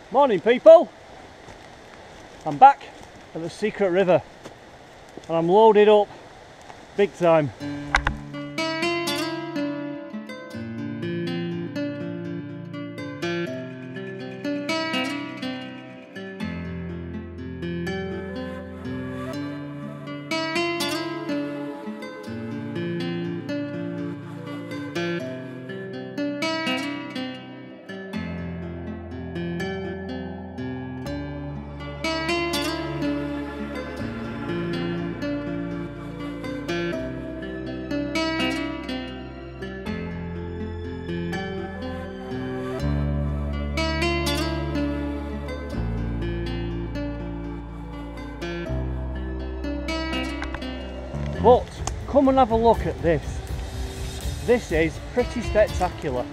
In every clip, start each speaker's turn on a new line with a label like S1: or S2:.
S1: Morning people, I'm back at the secret river and I'm loaded up big time. But come and have a look at this. This is pretty spectacular.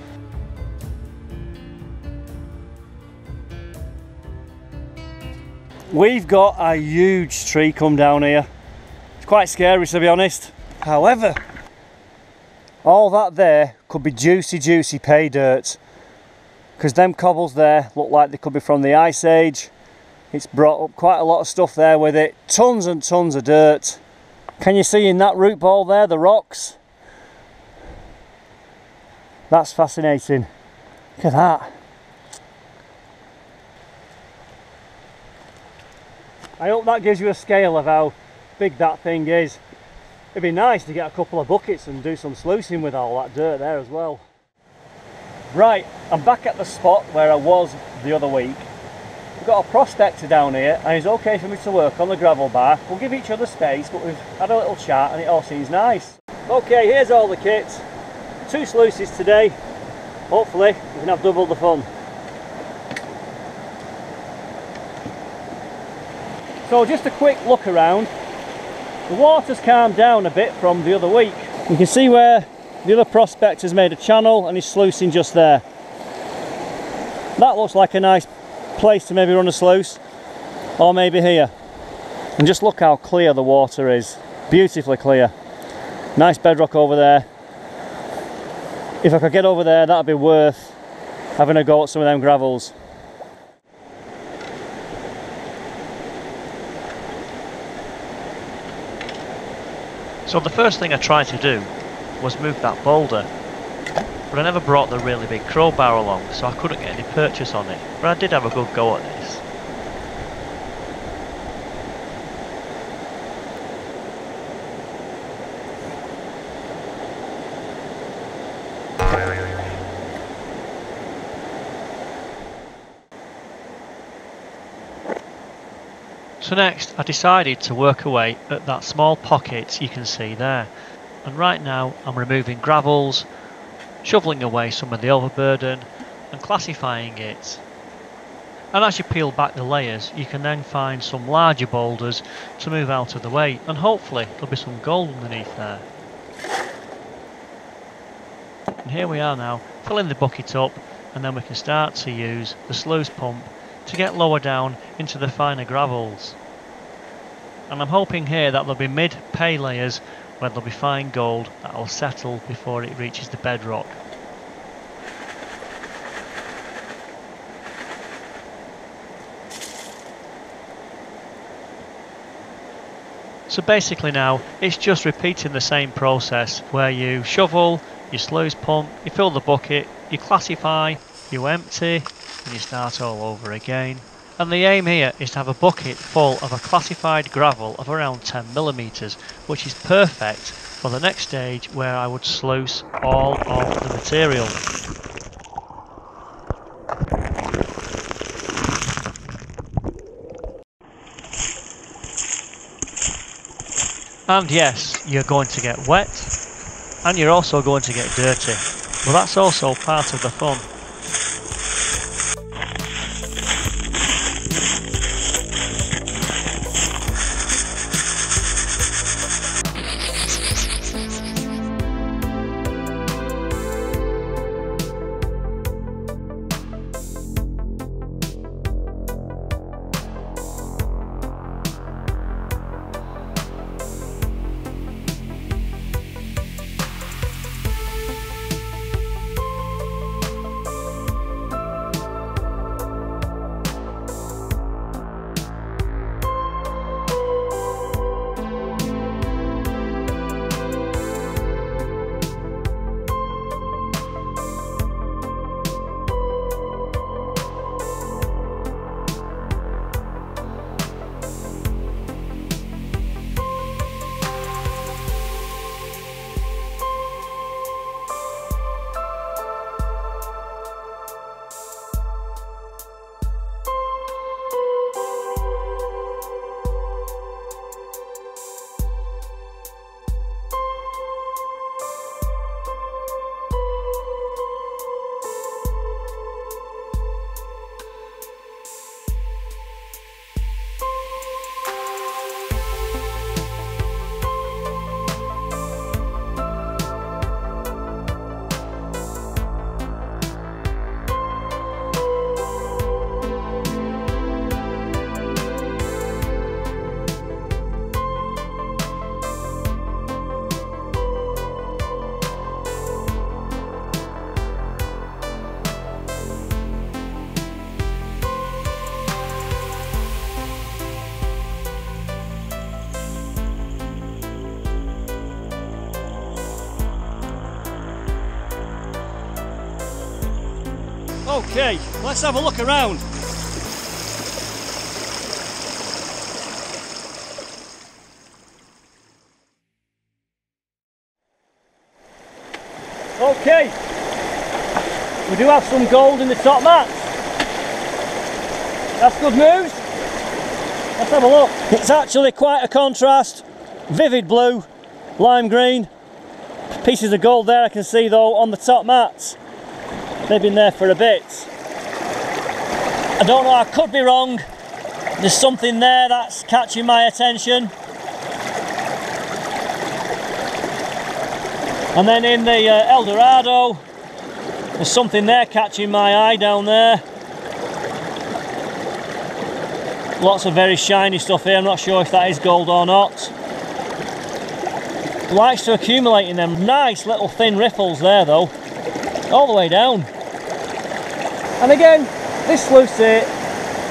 S1: We've got a huge tree come down here. It's quite scary to be honest. However, all that there could be juicy pay dirt, because them cobbles there look like they could be from the Ice Age. It's brought up quite a lot of stuff there with it. Tons and tons of dirt. Can you see in that root ball there, the rocks? That's fascinating. Look at that. I hope that gives you a scale of how big that thing is. It'd be nice to get a couple of buckets and do some sluicing with all that dirt there as well. Right, I'm back at the spot where I was the other week. We've got a prospector down here and it's okay for me to work on the gravel bar. We'll give each other space, but we've had a little chat and it all seems nice. Okay, here's all the kits. 2 sluices today. Hopefully we can have double the fun. So just a quick look around. The water's calmed down a bit from the other week. You can see where the other prospector's made a channel and he's sluicing just there. That looks like a nice place to maybe run a sluice, or maybe here. And just look how clear the water is. Beautifully clear. Nice bedrock over there. If I could get over there, that'd be worth having a go at some of them gravels.
S2: So the first thing I tried to do was move that boulder, but I never brought the really big crowbar along, so I couldn't get any purchase on it, but I did have a good go at this. So next I decided to work away at that small pocket you can see there, and right now I'm removing gravels, shoveling away some of the overburden and classifying it. And as you peel back the layers, you can then find some larger boulders to move out of the way, and hopefully there'll be some gold underneath there. And here we are now, filling the bucket up, and then we can start to use the sluice pump to get lower down into the finer gravels. And I'm hoping here that there'll be mid-pay layers where there'll be fine gold that will settle before it reaches the bedrock. So basically now it's just repeating the same process where you shovel, you sluice pump, you fill the bucket, you classify, you empty, and you start all over again. And the aim here is to have a bucket full of a classified gravel of around 10mm, which is perfect for the next stage where I would sluice all of the material. And yes, you're going to get wet, and you're also going to get dirty, but that's also part of the fun.
S1: Okay, let's have a look around. Okay, we do have some gold in the top mats. That's good news. Let's have a look. It's actually quite a contrast. Vivid blue, lime green. Pieces of gold there I can see though on the top mats. They've been there for a bit. I don't know, I could be wrong. There's something there that's catching my attention. And then in the El Dorado, there's something there catching my eye down there. Lots of very shiny stuff here, I'm not sure if that is gold or not. It likes to accumulate in them nice little thin riffles there though, all the way down. And again, this sluice here,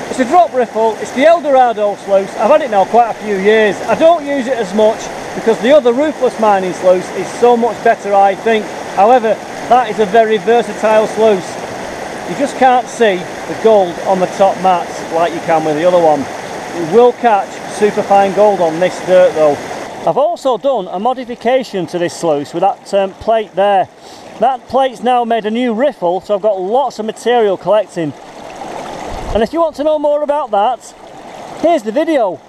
S1: it's a drop riffle, it's the El Dorado sluice. I've had it now quite a few years. I don't use it as much because the other roofless mining sluice is so much better, I think. However, that is a very versatile sluice. You just can't see the gold on the top mats like you can with the other one. You will catch superfine gold on this dirt though. I've also done a modification to this sluice with that plate there. That plate's now made a new riffle, so I've got lots of material collecting. And if you want to know more about that, here's the video.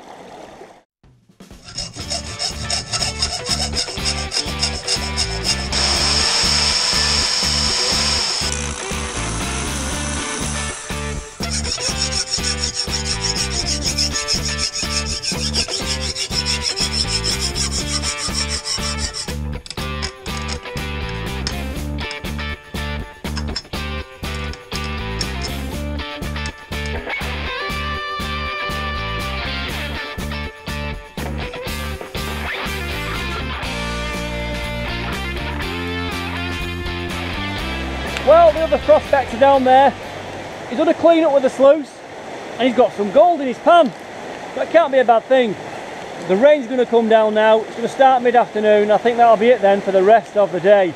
S1: Well, the other prospector down there, he's done a clean up with the sluice and he's got some gold in his pan. That can't be a bad thing. The rain's going to come down now, it's going to start mid-afternoon. I think that'll be it then for the rest of the day.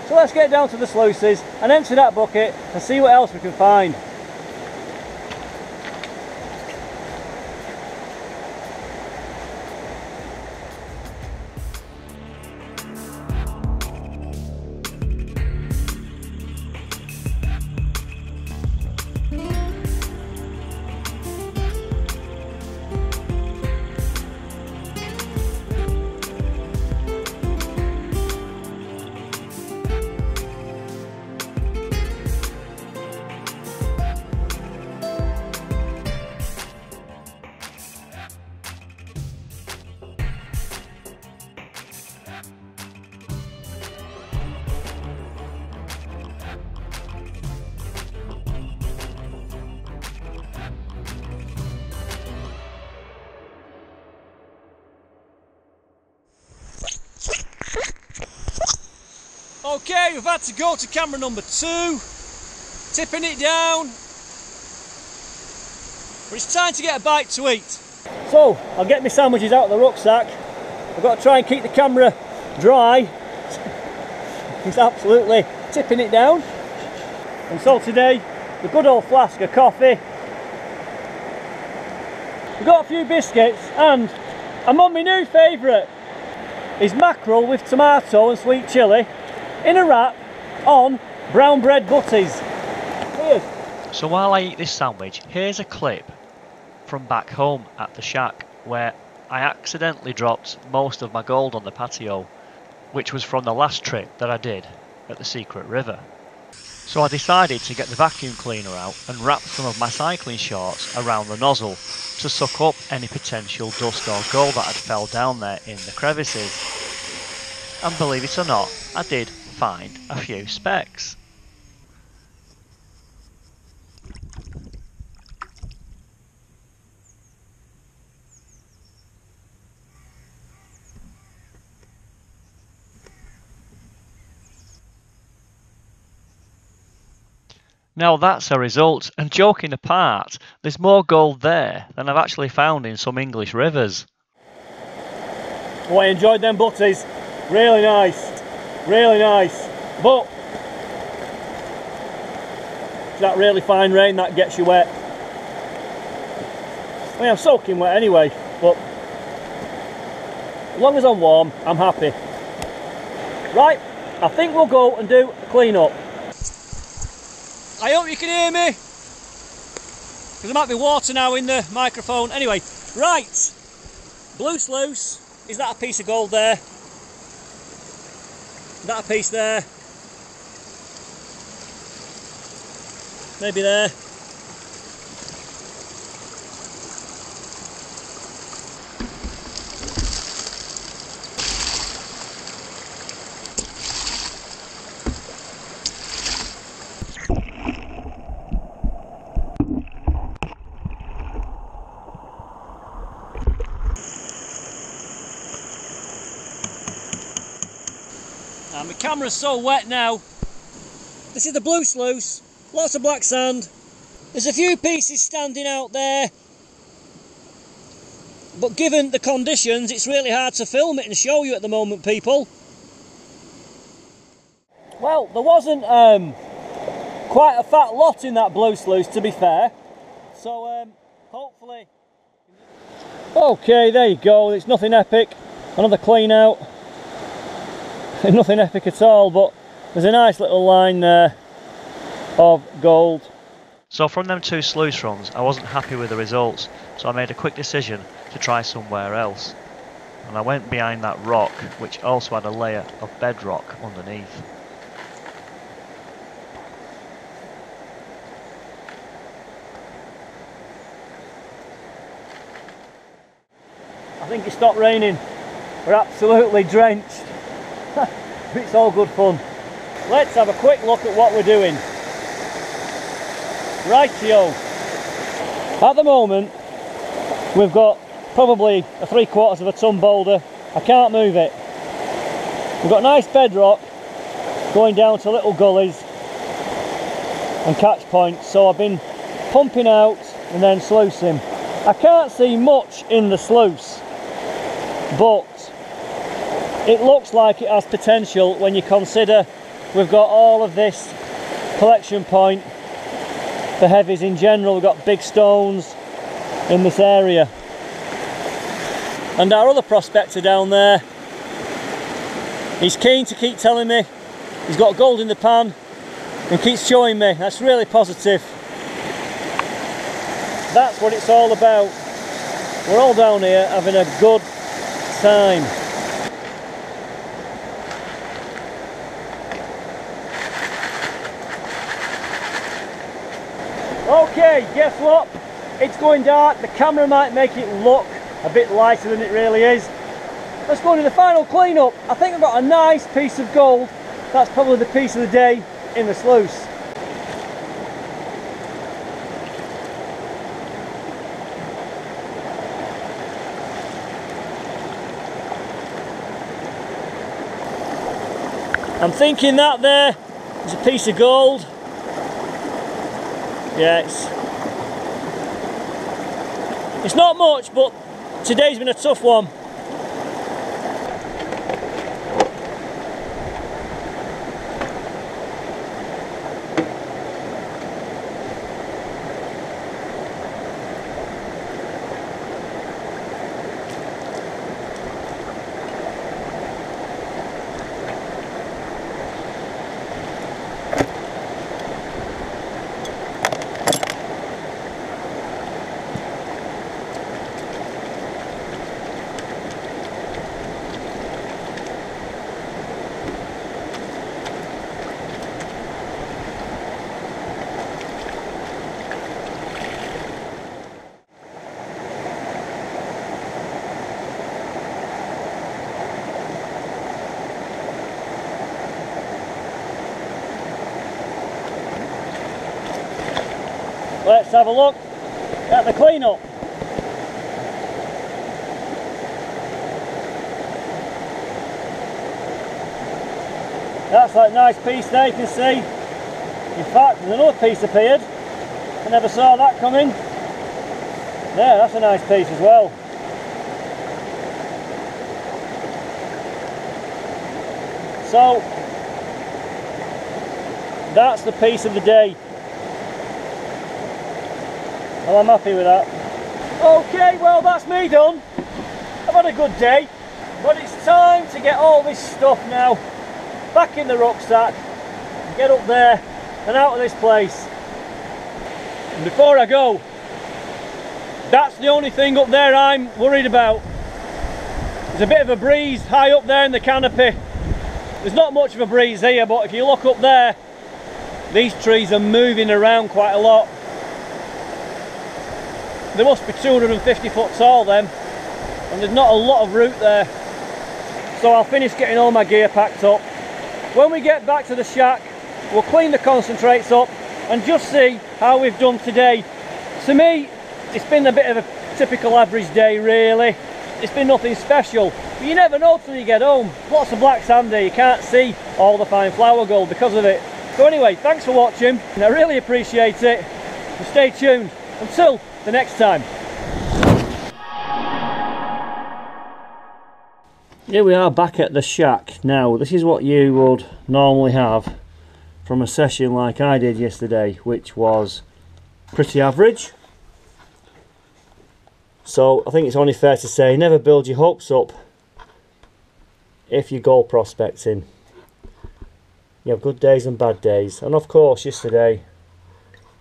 S1: So let's get down to the sluices and empty that bucket and see what else we can find. Okay, we've had to go to camera number 2, tipping it down, but it's time to get a bite to eat. So, I'll get my sandwiches out of the rucksack. I've got to try and keep the camera dry. He's absolutely tipping it down. And so today, the good old flask of coffee. We've got a few biscuits and I'm on my new favourite. Is mackerel with tomato and sweet chilli in a wrap on brown bread butties. Cheers.
S2: So while I eat this sandwich, here's a clip from back home at the shack where I accidentally dropped most of my gold on the patio, which was from the last trip that I did at the Secret River. So I decided to get the vacuum cleaner out and wrap some of my cycling shorts around the nozzle to suck up any potential dust or gold that had fell down there in the crevices. And believe it or not, I did find a few specks. Now that's a result, and joking apart, there's more gold there than I've actually found in some English rivers.
S1: Oh, I enjoyed them butties, really nice, but that really fine rain that gets you wet. I mean, I'm soaking wet anyway, but as long as I'm warm, I'm happy. Right, I think we'll go and do a clean up. I hope you can hear me, because there might be water now in the microphone. Anyway, right, blue sluice. Is that a piece of gold there? Is that a piece there? Maybe there. And my camera's so wet now. This is the blue sluice, lots of black sand. There's a few pieces standing out there, but given the conditions, it's really hard to film it and show you at the moment, people. Well, there wasn't quite a fat lot in that blue sluice, to be fair. So hopefully... Okay, there you go. It's nothing epic. Another clean out. Nothing epic at all, but there's a nice little line there of gold.
S2: So from them 2 sluice runs, I wasn't happy with the results, so I made a quick decision to try somewhere else. And I went behind that rock, which also had a layer of bedrock underneath.
S1: I think it stopped raining. We're absolutely drenched. It's all good fun. Let's have a quick look at what we're doing. Rightio. At the moment, we've got probably a 3/4 of a ton boulder. I can't move it. We've got nice bedrock going down to little gullies and catch points, so I've been pumping out and then sluicing. I can't see much in the sluice, but it looks like it has potential when you consider we've got all of this collection point for heavies in general. We've got big stones in this area. And our other prospector down there, he's keen to keep telling me he's got gold in the pan and keeps showing me. That's really positive. That's what it's all about. We're all down here having a good time. Okay, guess what? It's going dark. The camera might make it look a bit lighter than it really is. Let's go into the final clean-up. I think I've got a nice piece of gold. That's probably the piece of the day in the sluice. I'm thinking that there is a piece of gold. Yeah, it's not much, but today's been a tough one. Let's have a look at the clean-up. That's that nice piece there, you can see. In fact, there's another piece appeared. I never saw that coming. There, that's a nice piece as well. So, that's the piece of the day. Well, I'm happy with that. Okay, well that's me done. I've had a good day, but it's time to get all this stuff now back in the rucksack, get up there and out of this place. And before I go, that's the only thing up there I'm worried about. There's a bit of a breeze high up there in the canopy. There's not much of a breeze here, but if you look up there, these trees are moving around quite a lot. They must be 250 foot tall then, and there's not a lot of root there. So I'll finish getting all my gear packed up. When we get back to the shack, we'll clean the concentrates up and just see how we've done today. To me, it's been a bit of a typical average day really. It's been nothing special, but you never know till you get home. Lots of black sand there, you can't see all the fine flower gold because of it. So anyway, thanks for watching, and I really appreciate it. And stay tuned until the next time. Here we are back at the shack. Now, this is what you would normally have from a session like I did yesterday, which was pretty average. So I think it's only fair to say, never build your hopes up if you're gold prospecting. You have good days and bad days, and of course yesterday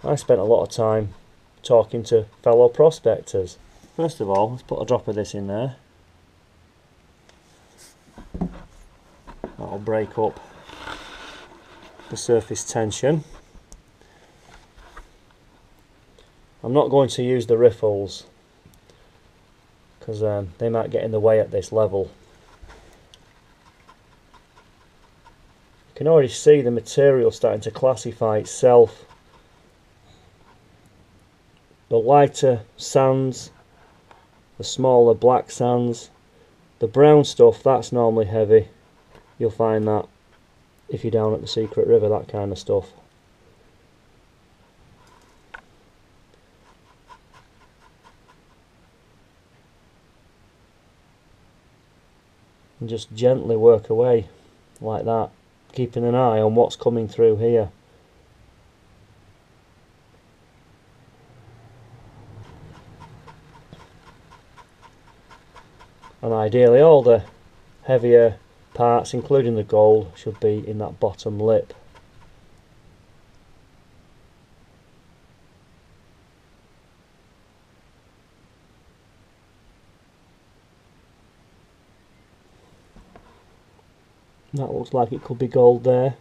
S1: I spent a lot of time talking to fellow prospectors. First of all, let's put a drop of this in there. That'll break up the surface tension. I'm not going to use the riffles because they might get in the way at this level. You can already see the material starting to classify itself. The lighter sands, the smaller black sands, the brown stuff, that's normally heavy. You'll find that if you're down at the Secret River, that kind of stuff. And just gently work away like that, keeping an eye on what's coming through here. And ideally all the heavier parts, including the gold, should be in that bottom lip. That looks like it could be gold there,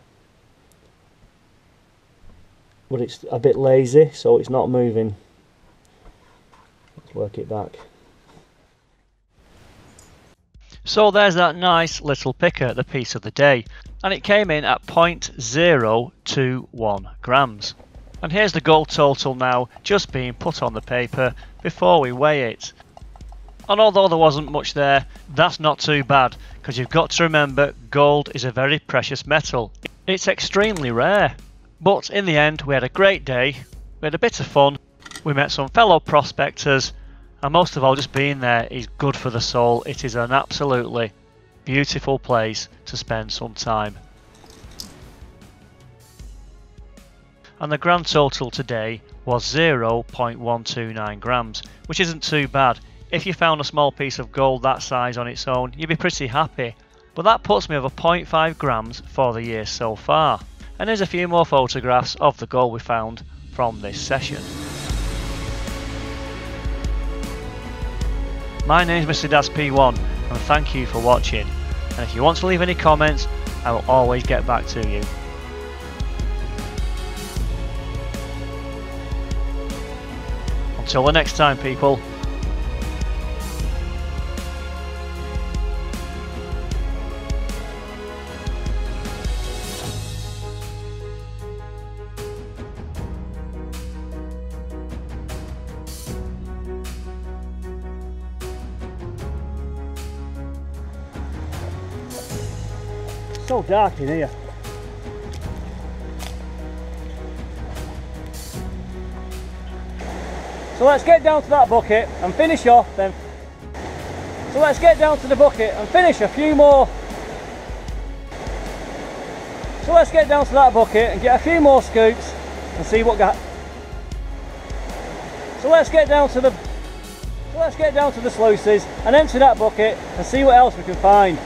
S1: but it's a bit lazy, so it's not moving. Let's work it back.
S2: So there's that nice little picker, the piece of the day, and it came in at 0.021 grams. And here's the gold total now, just being put on the paper before we weigh it. And although there wasn't much there, that's not too bad, because you've got to remember gold is a very precious metal. It's extremely rare. But in the end, we had a great day, we had a bit of fun, we met some fellow prospectors, and most of all, just being there is good for the soul. It is an absolutely beautiful place to spend some time. And the grand total today was 0.129 grams, which isn't too bad. If you found a small piece of gold that size on its own, you'd be pretty happy. But that puts me over 0.5 grams for the year so far. And here's a few more photographs of the gold we found from this session. My name's Mr. Daz P1, and thank you for watching. And if you want to leave any comments, I will always get back to you. Until the next time, people.
S1: So dark in here. So let's get down to that bucket and finish off then. So let's get down to the bucket and finish a few more. So let's get down to that bucket and get a few more scoops and see what got. So So let's get down to the sluices and empty that bucket and see what else we can find.